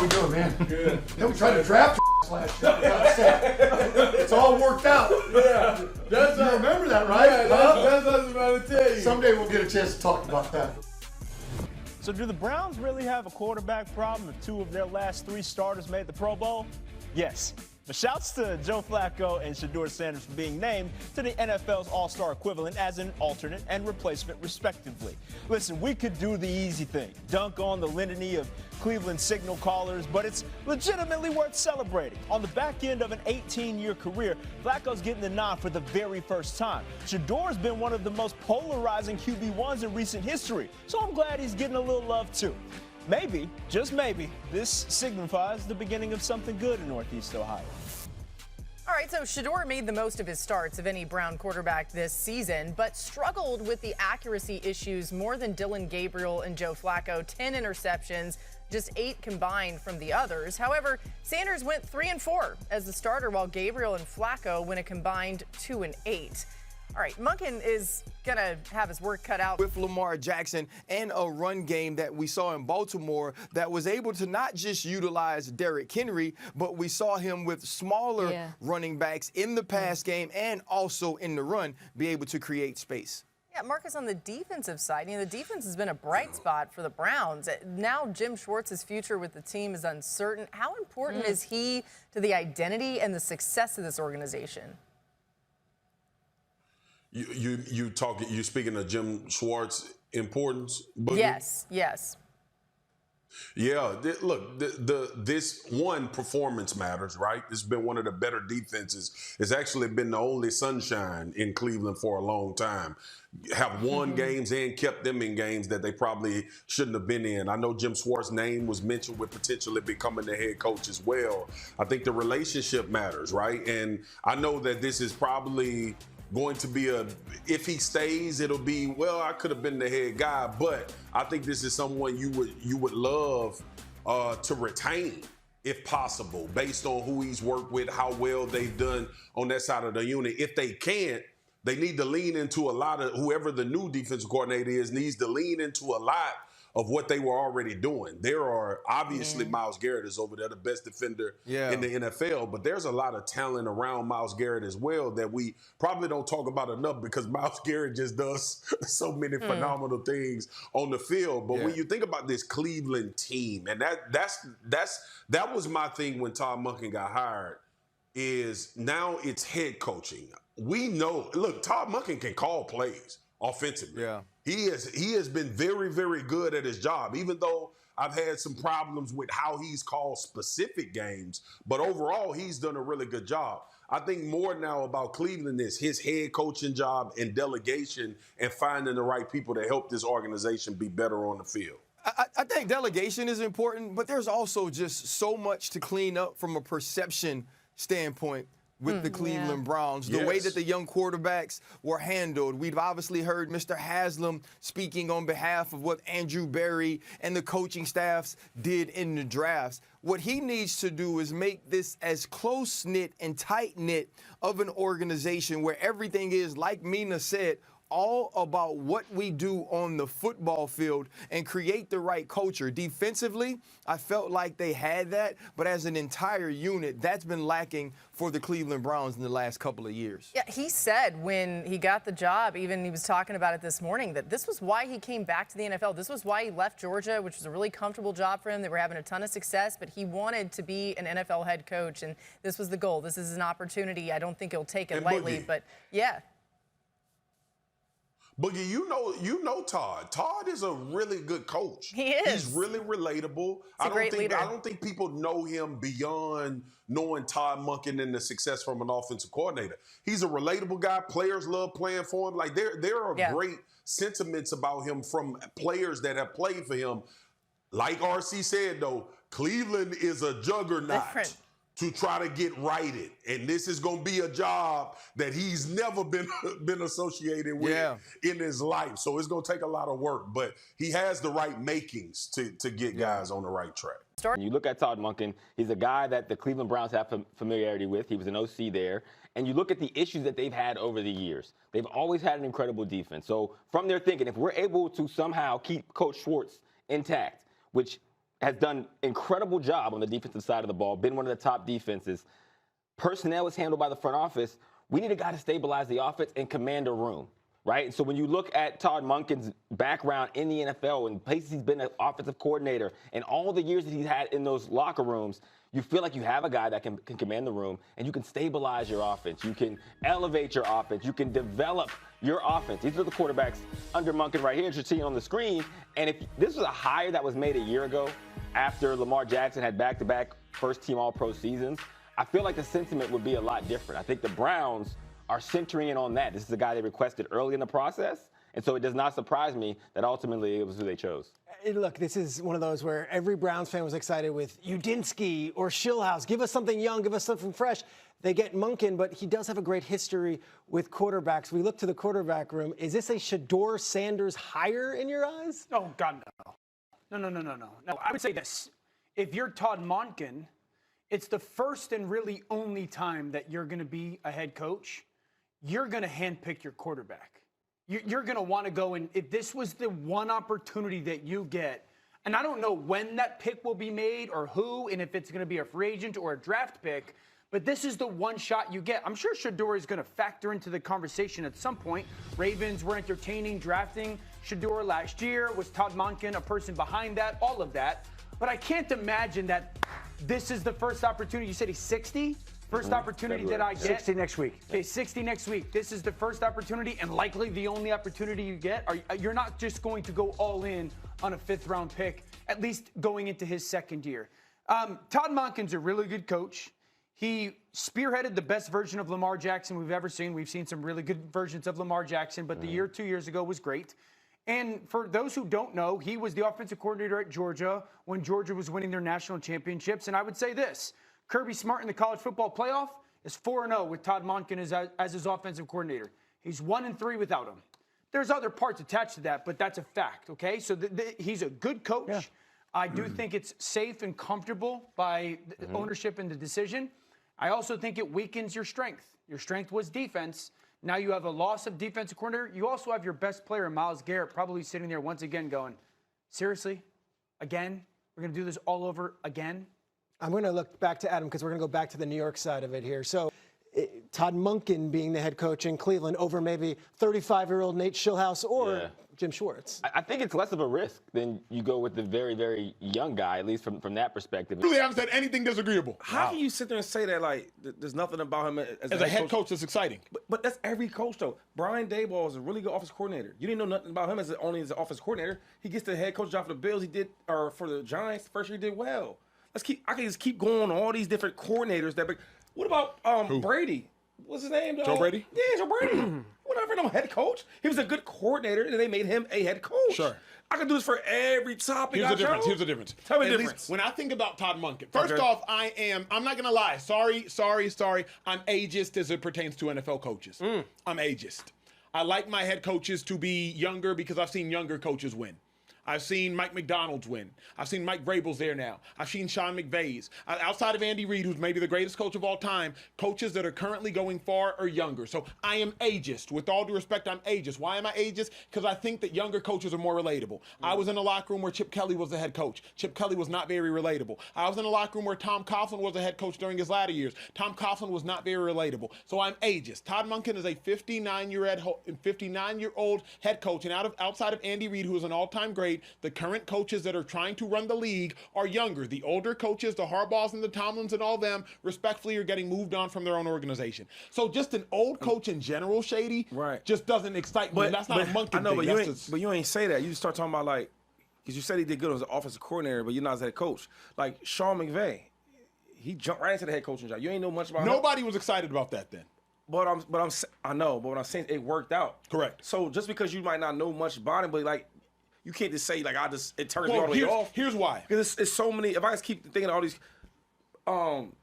How we doing, man? Good. Then we tried to draft last year. It's all worked out. Yeah. That's you remember that, right? Yeah, that's what I was about to tell you. Someday we'll get a chance to talk about that. So do the Browns really have a quarterback problem if 2 of their last 3 starters made the Pro Bowl? Yes. But shouts to Joe Flacco and Shedeur Sanders for being named to the NFL's All-Star equivalent as an alternate and replacement, respectively. Listen, we could do the easy thing, dunk on the litany of Cleveland signal callers, but it's legitimately worth celebrating. On the back end of an 18-year career, Flacco's getting the nod for the very first time. Shedeur's been one of the most polarizing QB1s in recent history, so I'm glad he's getting a little love too. Maybe, just maybe, this signifies the beginning of something good in Northeast Ohio. All right, so Shedeur made the most of his starts of any Brown quarterback this season, but struggled with the accuracy issues more than Dillon Gabriel and Joe Flacco. 10 interceptions, just 8 combined from the others. However, Sanders went 3-4 as the starter, while Gabriel and Flacco went a combined 2-8. All right, Monken is going to have his work cut out. With Lamar Jackson and a run game that we saw in Baltimore that was able to not just utilize Derrick Henry, but we saw him with smaller running backs in the pass game and also in the run be able to create space. Yeah, Marcus, on the defensive side, the defense has been a bright spot for the Browns. Now Jim Schwartz's future with the team is uncertain. How important is he to the identity and the success of this organization? You speaking of Jim Schwartz importance? Boogie? Yes. Yeah, look, this one performance matters, right? This has been one of the better defenses. It's actually been the only sunshine in Cleveland for a long time. Have won games and kept them in games that they probably shouldn't have been in. I know Jim Schwartz's name was mentioned with potentially becoming the head coach as well. I think the relationship matters, right? And I know that this is probably going to be if he stays, it'll be, well, I could have been the head guy, but I think this is someone you would love to retain if possible, based on who he's worked with, how well they've done on that side of the unit. If they can't, they need to lean into a lot of, whoever the new defensive coordinator is, needs to lean into a lot of what they were already doing. There are obviously Myles Garrett is over there, the best defender in the NFL, but there's a lot of talent around Myles Garrett as well that we probably don't talk about enough because Myles Garrett just does so many phenomenal things on the field. But when you think about this Cleveland team, and that was my thing when Todd Monken got hired, is now it's head coaching. We know, look, Todd Monken can call plays offensively. Yeah. He has been very, very good at his job, even though I've had some problems with how he's called specific games. But overall, he's done a really good job. I think more now about Cleveland is his head coaching job and delegation and finding the right people to help this organization be better on the field. I think delegation is important, but there's also just so much to clean up from a perception standpoint with the Cleveland Browns, the way that the young quarterbacks were handled. We've obviously heard Mr. Haslam speaking on behalf of what Andrew Berry and the coaching staffs did in the drafts. What he needs to do is make this as close-knit and tight-knit of an organization where everything is, like Mina said, all about what we do on the football field and create the right culture. Defensively, I felt like they had that, but as an entire unit, that's been lacking for the Cleveland Browns in the last couple of years. Yeah, he said when he got the job, even he was talking about it this morning, that this was why he came back to the NFL. This was why he left Georgia, which was a really comfortable job for him. They were having a ton of success, but he wanted to be an NFL head coach, and this was the goal. This is an opportunity. I don't think he'll take it lightly, but yeah. Boogie, you know Todd. Todd is a really good coach. He is. He's really relatable. I don't think people know him beyond knowing Todd Monken and the success from an offensive coordinator. He's a relatable guy. Players love playing for him. Like there are great sentiments about him from players that have played for him. Like RC said, though, Cleveland is a juggernaut. Different. To try to get righted. And this is going to be a job that he's never been associated with in his life. So it's going to take a lot of work, but he has the right makings to get guys on the right track. When you look at Todd Monken, he's a guy that the Cleveland Browns have familiarity with. He was an OC there. And you look at the issues that they've had over the years. They've always had an incredible defense. So from their thinking, if we're able to somehow keep Coach Schwartz intact, which has done incredible job on the defensive side of the ball, been one of the top defenses. Personnel is handled by the front office. We need a guy to stabilize the offense and command a room, right? And so when you look at Todd Monken's background in the NFL and places he's been an offensive coordinator and all the years that he's had in those locker rooms, you feel like you have a guy that can command the room and you can stabilize your offense. You can elevate your offense. You can develop your offense. These are the quarterbacks under Monken right here that you're seeing on the screen. And if this was a hire that was made a year ago after Lamar Jackson had back-to-back first-team All-Pro seasons, I feel like the sentiment would be a lot different. I think the Browns are centering in on that. This is a guy they requested early in the process. And so it does not surprise me that ultimately it was who they chose. Look, this is one of those where every Browns fan was excited with Udinski or Schillhouse. Give us something young, give us something fresh. They get Monken, but he does have a great history with quarterbacks. We look to the quarterback room. Is this a Shedeur Sanders hire in your eyes? Oh, God, no. No, I would say this. If you're Todd Monken, it's the first and really only time that you're going to be a head coach. You're going to handpick your quarterback. You're going to want to go, and if this was the one opportunity that you get, and I don't know when that pick will be made or who, and if it's going to be a free agent or a draft pick, but this is the one shot you get. I'm sure Shedeur is going to factor into the conversation at some point. Ravens were entertaining drafting Shedeur last year. Was Todd Monken a person behind that? All of that. But I can't imagine that this is the first opportunity. You said he's 60? First opportunity that I get. 60 next week. Okay, 60 next week. This is the first opportunity and likely the only opportunity you get. You're not just going to go all in on a 5th-round pick, at least going into his second year. Todd Monken's a really good coach. He spearheaded the best version of Lamar Jackson we've ever seen. We've seen some really good versions of Lamar Jackson, but the year 2 years ago was great. And for those who don't know, he was the offensive coordinator at Georgia when Georgia was winning their national championships. And I would say this. Kirby Smart in the college football playoff is 4-0 with Todd Monken as his offensive coordinator. He's 1-3 without him. There's other parts attached to that, but that's a fact, okay? So he's a good coach. Yeah. I do think it's safe and comfortable by the ownership and the decision. I also think it weakens your strength. Your strength was defense. Now you have a loss of defensive coordinator. You also have your best player, Myles Garrett, probably sitting there once again going, seriously? Again? We're going to do this all over again? I'm going to look back to Adam because we're going to go back to the New York side of it here. So Todd Monken being the head coach in Cleveland over maybe 35-year-old Nate Schillhouse or Jim Schwartz. I think it's less of a risk than you go with the very, very young guy, at least from that perspective. Really haven't said anything disagreeable. How can you sit there and say that, like, there's nothing about him as a head coach that's exciting? But that's every coach, though. Brian Daboll is a really good offensive coordinator. You didn't know nothing about him only as an offensive coordinator. He gets the head coach job for the Bills. Or for the Giants, first year he did well. I can just keep going on all these different coordinators. What about Brady? What's his name? Joe Brady? Yeah, Joe Brady. Whatever, no head coach. He was a good coordinator, and they made him a head coach. Sure. I can do this for every topic. Here's the difference. Tell me the At difference. least when I think about Todd Monken, first off, I'm not going to lie. Sorry. I'm ageist as it pertains to NFL coaches. I'm ageist. I like my head coaches to be younger because I've seen younger coaches win. I've seen Mike McDonald's win. I've seen Mike Vrabel's there now. I've seen Sean McVay's. Outside of Andy Reid, who's maybe the greatest coach of all time, coaches that are currently going far are younger. So I am ageist. With all due respect, I'm ageist. Why am I ageist? Because I think that younger coaches are more relatable. I was in a locker room where Chip Kelly was the head coach. Chip Kelly was not very relatable. I was in a locker room where Tom Coughlin was the head coach during his latter years. Tom Coughlin was not very relatable. So I'm ageist. Todd Monken is a 59-year-old head coach, and outside of Andy Reid, who is an all-time great, the current coaches that are trying to run the league are younger. The older coaches, the Harbaughs and the Tomlins and all them, respectfully are getting moved on from their own organization. So just an old coach in general, Shady, just doesn't excite me. That's not a Monken thing. I know, but you ain't say that. You just start talking about, like, because you said he did good as an offensive coordinator, but you're not as a head coach. Like Sean McVay, he jumped right into the head coaching job. You ain't know much about him. Nobody was excited about that then. I know, but what I'm saying, it worked out. Correct. So just because you might not know much about him, but like, you can't just say, like, it turns me all the way off. Here's why. Because it's so many. If I just keep thinking of all these,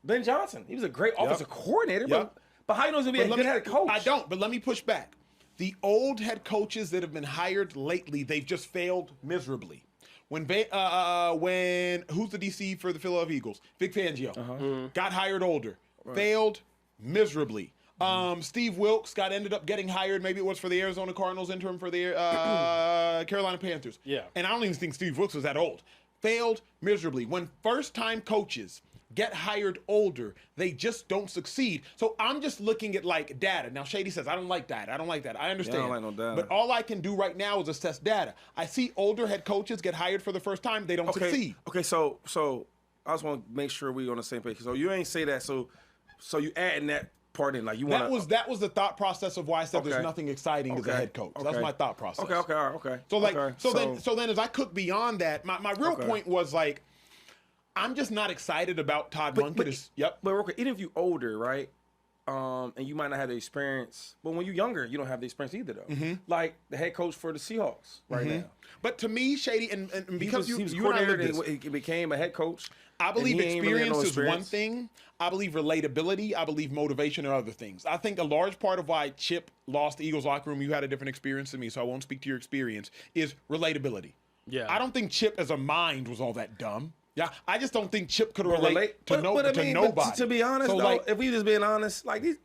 Ben Johnson, he was a great offensive coordinator, but how you know he's going to be a good head coach? I don't, but let me push back. The old head coaches that have been hired lately, they've just failed miserably. Who's the DC for the Philadelphia Eagles? Vic Fangio. Got hired older. Failed miserably. Steve Wilkes ended up getting hired. Maybe it was for the Arizona Cardinals, interim for the Carolina Panthers. Yeah. And I don't even think Steve Wilkes was that old. failed miserably. When first-time coaches get hired older, they just don't succeed. So I'm just looking at like data. Now Shady says, I don't like data. I don't like that. I understand. Yeah, I don't like no data. But all I can do right now is assess data. I see older head coaches get hired for the first time, they don't succeed. Okay, so I just want to make sure we're on the same page. So you ain't say that. So you adding that part in, like you want. That was the thought process of why I said there's nothing exciting as a head coach. That's my thought process. Okay. So then as I cook beyond that, my real point was like, I'm just not excited about Todd Monken. But real quick, even if you older, right? And you might not have the experience, but when you're younger, you don't have the experience either, though. Like the head coach for the Seahawks right now. But to me, Shady, and because he was you and I lived coordinator, this, he became a head coach. I believe experience is one thing. I believe relatability. I believe motivation are other things. I think a large part of why Chip lost the Eagles locker room, you had a different experience than me, so I won't speak to your experience, is relatability. Yeah. I don't think Chip as a mind was all that dumb. Yeah, I just don't think Chip could relate to nobody. But to be honest, so though, if we just being honest, like can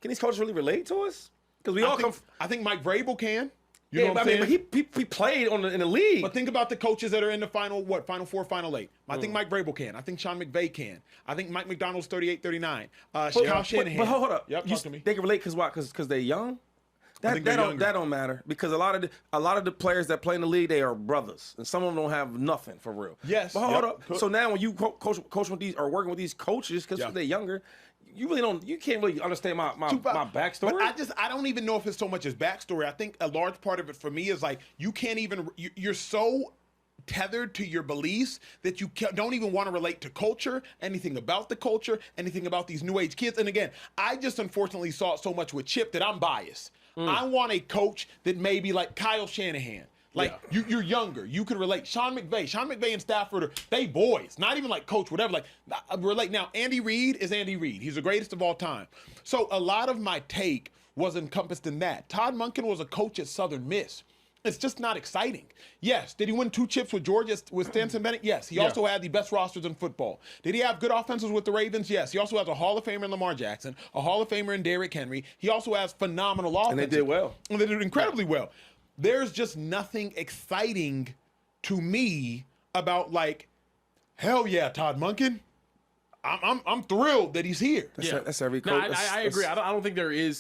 these coaches really relate to us? Because I think Mike Vrabel can. You know what I'm saying? But he played in the league. But think about the coaches that are in the Final Four, Final 8. I think Mike Vrabel can. I think Sean McVay can. I think Mike McDonald's 38-39. Kyle Shanahan. But hold up. Yep, talk to me. They can relate because why? Because they're young. That don't matter, because a lot of the players that play in the league, they are brothers, and some of them don't have nothing for real. Yes. But hold up. So now when you coach with these or working with these coaches, because they're younger, you can't really understand my backstory. But I don't even know if it's so much as backstory. I think a large part of it for me is like you're so tethered to your beliefs that you don't even want to relate to culture, anything about the culture, anything about these new age kids. And again, I just unfortunately saw it so much with Chip that I'm biased. I want a coach that maybe like Kyle Shanahan. Like you're younger, you can relate. Sean McVay and Stafford they boys, not even like coach, whatever. Like relate. Now Andy Reid is Andy Reid. He's the greatest of all time. So a lot of my take was encompassed in that. Todd Monken was a coach at Southern Miss. It's just not exciting. Yes. Did he win 2 chips with Georgia with Stanton Bennett? Yes. He also had the best rosters in football. Did he have good offenses with the Ravens? Yes. He also has a Hall of Famer in Lamar Jackson, a Hall of Famer in Derrick Henry. He also has phenomenal offenses. And they did well. And they did incredibly well. There's just nothing exciting to me about like, hell yeah, Todd Monken. I'm thrilled that he's here. That's every coach. No, I agree. I don't think there is